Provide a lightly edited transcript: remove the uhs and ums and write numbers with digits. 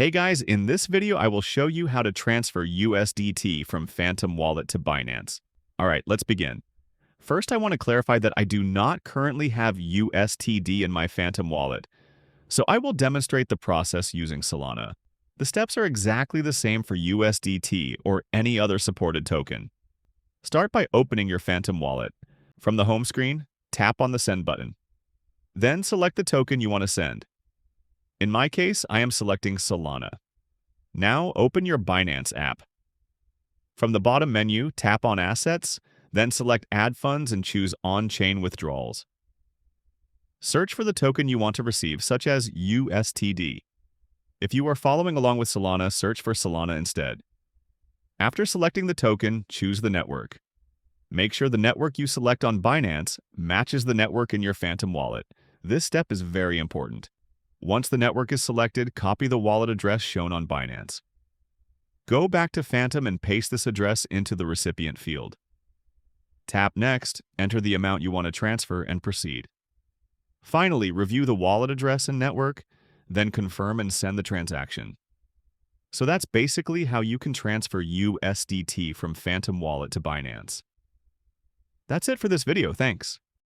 Hey guys, in this video I will show you how to transfer USDT from Phantom Wallet to Binance. Alright, let's begin. First I want to clarify that I do not currently have USTD in my Phantom Wallet, so I will demonstrate the process using Solana. The steps are exactly the same for USDT or any other supported token. Start by opening your Phantom Wallet. From the home screen, tap on the Send button. Then select the token you want to send. In my case, I am selecting Solana. Now open your Binance app. From the bottom menu, tap on Assets, then select Add Funds and choose On-Chain Withdrawals. Search for the token you want to receive, such as USTD. If you are following along with Solana, search for Solana instead. After selecting the token, choose the network. Make sure the network you select on Binance matches the network in your Phantom Wallet. This step is very important. Once the network is selected, copy the wallet address shown on Binance. Go back to Phantom and paste this address into the recipient field. Tap Next, enter the amount you want to transfer, and proceed. Finally, review the wallet address and network, then confirm and send the transaction. So that's basically how you can transfer USDT from Phantom Wallet to Binance. That's it for this video, thanks.